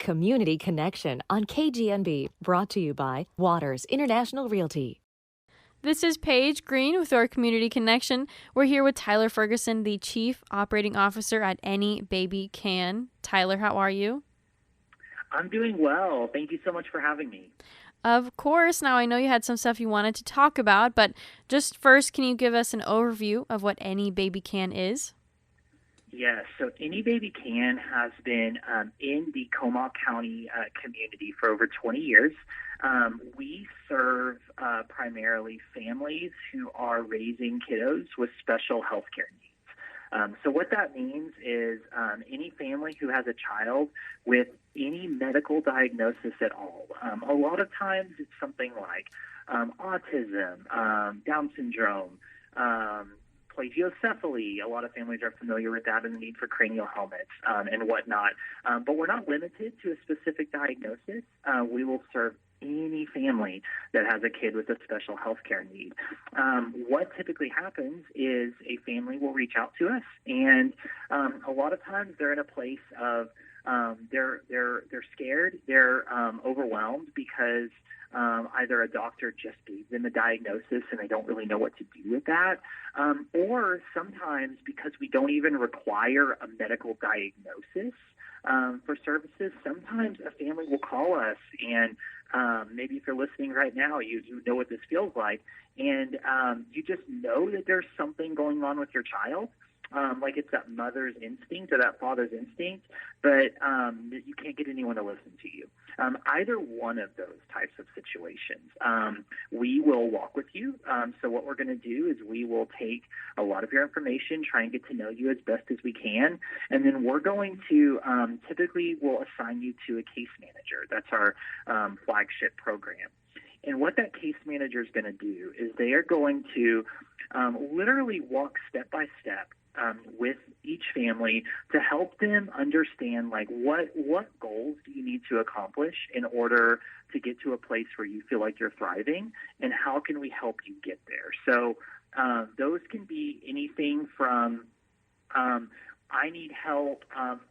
Community Connection on KGNB, brought to you by Waters International Realty. This is Paige Green with our Community Connection. We're here with Tyler Ferguson, the Chief Operating Officer at Any Baby Can. Tyler, how are you? I'm doing well. Thank you so much for having me. Of course. Now, I know you had some stuff you wanted to talk about, but just first, can you give us an overview of what Any Baby Can is? Yes, so Any Baby Can has been in the Comal County community for over 20 years. We serve primarily families who are raising kiddos with special health care needs. So what that means is any family who has a child with any medical diagnosis at all. A lot of times it's something like autism, Down syndrome, plagiocephaly. A lot of families are familiar with that and the need for cranial helmets and whatnot. But we're not limited to a specific diagnosis. We will serve any family that has a kid with a special health care need. What typically happens is a family will reach out to us, and a lot of times they're in a place of they're scared, they're overwhelmed because either a doctor just gave them a diagnosis and they don't really know what to do with that, or sometimes because we don't even require a medical diagnosis for services, sometimes a family will call us and maybe if you're listening right now, you know what this feels like, and you just know that there's something going on with your child. Like it's that mother's instinct or that father's instinct, but you can't get anyone to listen to you. Either one of those types of situations, we will walk with you. So what we're going to do is we will take a lot of your information, try and get to know you as best as we can, and then we're going to typically we'll assign you to a case manager. That's our flagship program. And what that case manager is going to do is they are going to literally walk step by step with each family to help them understand, like, what goals do you need to accomplish in order to get to a place where you feel like you're thriving, and how can we help you get there? So those can be anything from I need help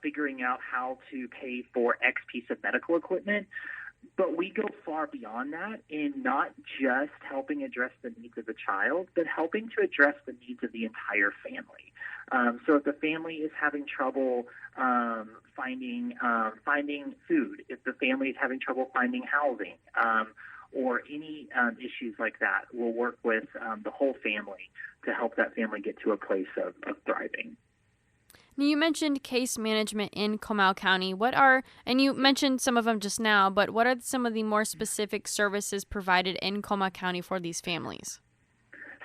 figuring out how to pay for X piece of medical equipment. But we go far beyond that in not just helping address the needs of the child, but helping to address the needs of the entire family. So if the family is having trouble finding food, if the family is having trouble finding housing, or any issues like that, we'll work with the whole family to help that family get to a place of thriving. Now, you mentioned case management in Comal County. And you mentioned some of them just now, but what are some of the more specific services provided in Comal County for these families?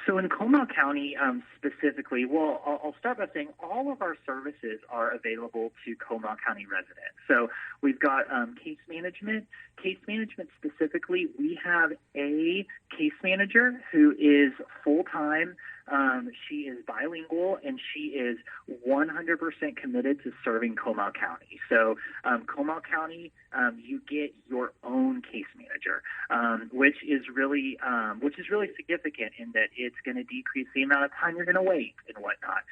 So in Comal County specifically, well, I'll start by saying all of our services are available to Comal County residents. So we've got case management. Case management specifically, we have a case manager who is full-time. She is bilingual, and she is 100% committed to serving Comal County. So Comal County, you get your own case manager, which is really significant in that it's going to decrease the amount of time you're going to wait and whatnot.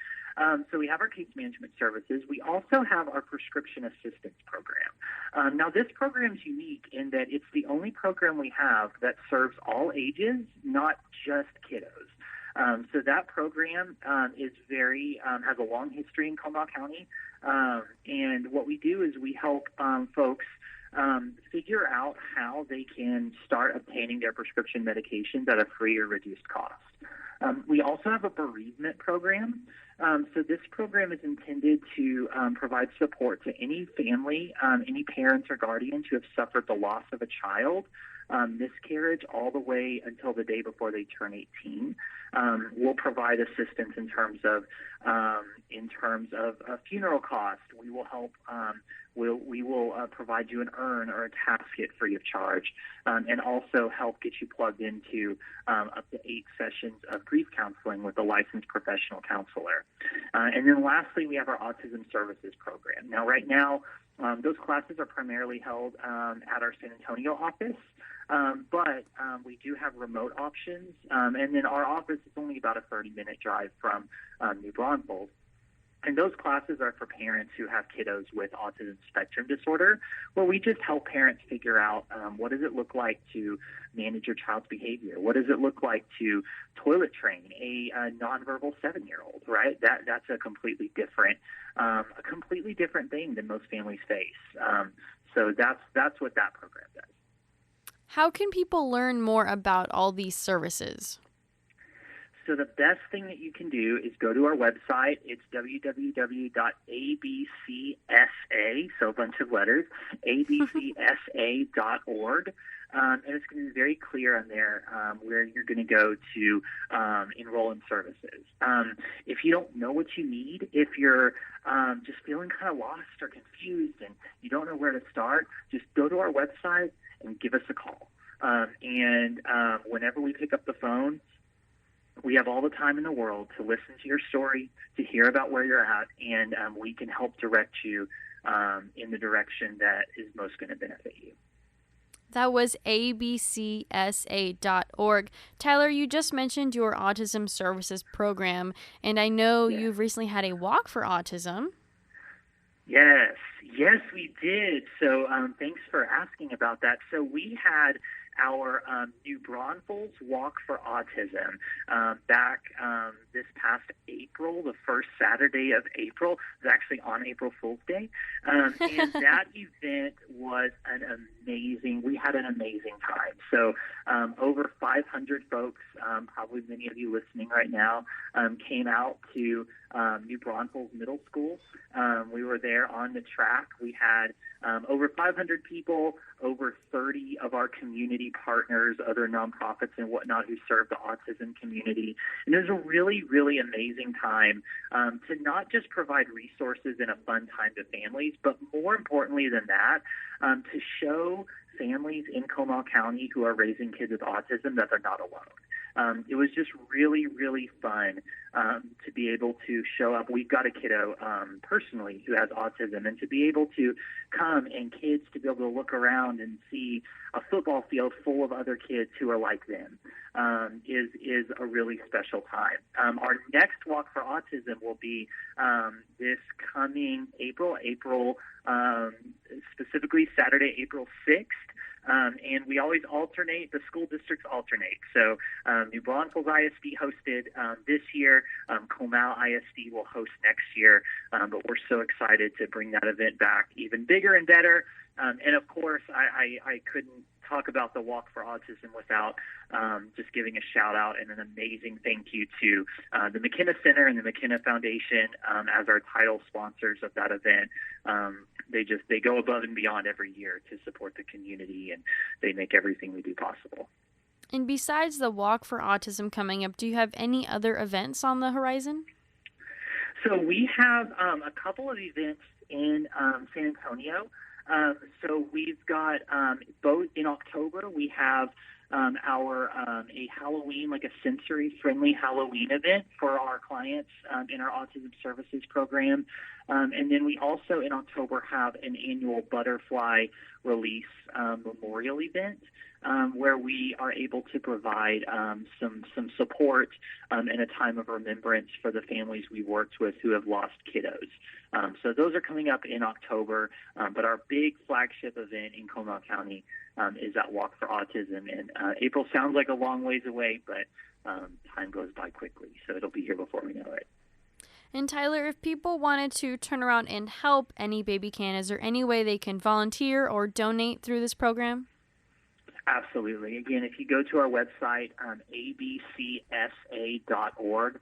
So we have our case management services. We also have our prescription assistance program. Now, this program is unique in that it's the only program we have that serves all ages, not just kiddos. So that program is has a long history in Comal County. And what we do is we help folks figure out how they can start obtaining their prescription medications at a free or reduced cost. We also have a bereavement program. So this program is intended to provide support to any family, any parents or guardians who have suffered the loss of a child, miscarriage, all the way until the day before they turn 18. We'll provide assistance in terms of funeral costs. We will help. We will provide you an urn or a casket free of charge, and also help get you plugged into up to 8 sessions of grief counseling with a licensed professional counselor. And then lastly, we have our autism services program. Now, right now, those classes are primarily held at our San Antonio office. But we do have remote options, and then our office is only about a 30-minute drive from New Braunfels. And those classes are for parents who have kiddos with autism spectrum disorder, where we just help parents figure out what does it look like to manage your child's behavior? What does it look like to toilet train a nonverbal 7-year-old, right? That's a completely different thing than most families face. So that's what that program does. How can people learn more about all these services? So the best thing that you can do is go to our website. It's www.abcsa, so a bunch of letters, abcsa.org. And it's going to be very clear on there where you're going to go to enroll in services. If you don't know what you need, if you're just feeling kind of lost or confused and you don't know where to start, just go to our website and give us a call. And whenever we pick up the phone, we have all the time in the world to listen to your story, to hear about where you're at, and we can help direct you in the direction that is most going to benefit you. That was abcsa.org. Tyler, you just mentioned your Autism Services Program, and I know you've recently had a walk for autism. Yes, we did. So thanks for asking about that. So we had our New Braunfels Walk for Autism back this past April, the first Saturday of April. It was actually on April Fool's Day. And that event was we had an amazing time. So over 500 folks, probably many of you listening right now, came out to New Braunfels Middle School. We were there on the track. We had over 500 people, over 30 of our community partners, other nonprofits and whatnot who serve the autism community. And it was a really, really amazing time to not just provide resources and a fun time to families, but more importantly than that, to show families in Comal County who are raising kids with autism that they're not alone. It was just really, really fun to be able to show up. We've got a kiddo personally who has autism, and to be able to come and kids to be able to look around and see a football field full of other kids who are like them is a really special time. Our next Walk for Autism will be this coming April, specifically Saturday, April 6th. And we always alternate, the school districts alternate. So New Braunfels ISD hosted this year, Comal ISD will host next year, but we're so excited to bring that event back even bigger and better. And of course, I couldn't talk about the Walk for Autism without just giving a shout out and an amazing thank you to the McKenna Center and the McKenna Foundation as our title sponsors of that event. They go above and beyond every year to support the community, and they make everything we do possible. And besides the Walk for Autism coming up, do you have any other events on the horizon? So we have a couple of events in San Antonio. So we've got both in October. We have our a Halloween, like a sensory-friendly Halloween event for our clients in our Autism Services Program. And then we also in October have an annual butterfly release memorial event where we are able to provide some support and a time of remembrance for the families we worked with who have lost kiddos. So those are coming up in October, but our big flagship event in Comal County is that Walk for Autism. And April sounds like a long ways away, but time goes by quickly, so it'll be here before we know it. And Tyler, if people wanted to turn around and help Any Baby Can, is there any way they can volunteer or donate through this program? Absolutely. Again, if you go to our website, abcsa.org,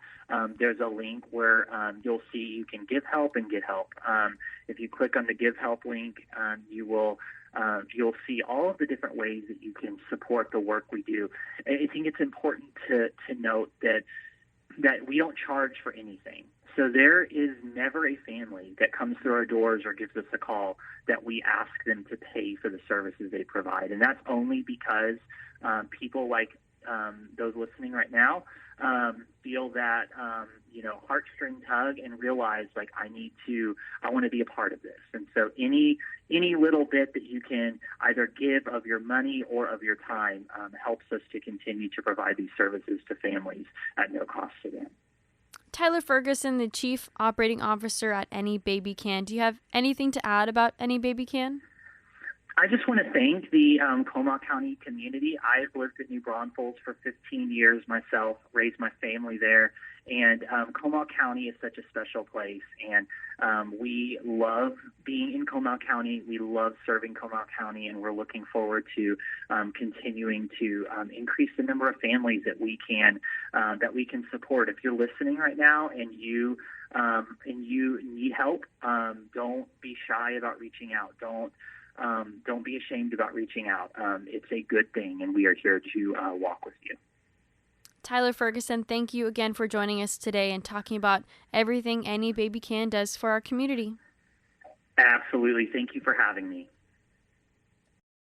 there's a link where you'll see you can give help and get help. If you click on the Give Help link, you'll see all of the different ways that you can support the work we do. I think it's important to note that we don't charge for anything. So there is never a family that comes through our doors or gives us a call that we ask them to pay for the services they provide. And that's only because people like those listening right now feel that, heartstring tug and realize, like, I want to be a part of this. And so any little bit that you can either give of your money or of your time helps us to continue to provide these services to families at no cost to them. Tyler Ferguson, the Chief Operating Officer at Any Baby Can. Do you have anything to add about Any Baby Can? I just want to thank the Comal County community. I've lived in New Braunfels for 15 years myself, raised my family there, and Comal County is such a special place, and we love being in Comal County. We love serving Comal County, and we're looking forward to continuing to increase the number of families that we can support. If you're listening right now and you need help, don't be shy about reaching out. Don't be ashamed about reaching out. It's a good thing, and we are here to walk with you. Tyler Ferguson, thank you again for joining us today and talking about everything Any Baby Can does for our community. Absolutely. Thank you for having me.